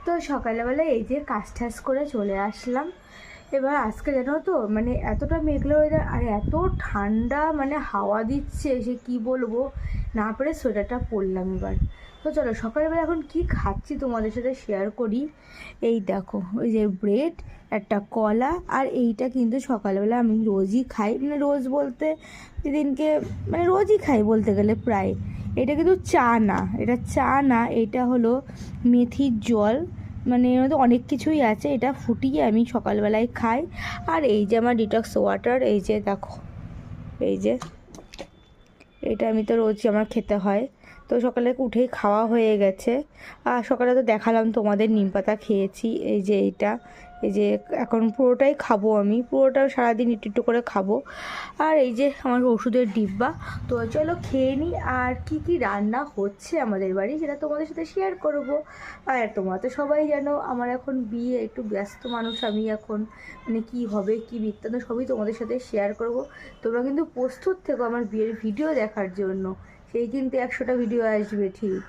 তো সকালবেলা এই যে কাজ টাজ করে চলে আসলাম। এবার আজকে জানো তো মানে এতটা মেঘলা ওয়েদার আর এত ঠান্ডা, মানে হাওয়া দিচ্ছে সে কি বলবো, না পেরে সোয়েটারটা পরলাম এবার। তো চলো সকালবেলা এখন কি খাচ্ছি তোমাদের সাথে শেয়ার করি। এই দেখো, ওই যে ব্রেড, একটা কলা, আর এইটা কিন্তু সকালবেলা আমি রোজই খাই, মানে রোজ বলতে যেদিনকে, মানে রোজই খাই বলতে গেলে প্রায়। এটা কিন্তু চা না, এটা চা না, এটা হলো মেথির জল, মানে এর মধ্যে অনেক কিছুই আছে। এটা ফুটিয়ে আমি সকালবেলায় খাই। আর এই যে আমার ডিটক্স ওয়াটার, এই যে দেখো, এই যে এটা আমি তো রোজই আমার খেতে হয়। তো সকালে উঠেই খাওয়া হয়ে গেছে। আর সকালে তো দেখালাম তোমাদের নিম পাতা খেয়েছি, এই যে এইটা, এই যে এখন পুরোটাই খাবো, আমি পুরোটা সারাদিন একটু একটু করে খাবো। আর এই যে আমার ওষুধের ডিব্বা। তো চলো খেয়ে নিই, আর কি কি রান্না হচ্ছে আমাদের বাড়ি সেটা তোমাদের সাথে শেয়ার করব। আর তোমরা তো সবাই জানো আমার এখন বিয়ে, একটু ব্যস্ত মানুষ আমি এখন, মানে কী হবে কী বৃত্তান্ত সবই তোমাদের সাথে শেয়ার করব। তোমরা কিন্তু প্রস্তুত থেকো আমার বিয়ের ভিডিও দেখার জন্য, সেই কিন্তু 100টা ভিডিও আসবে ঠিক।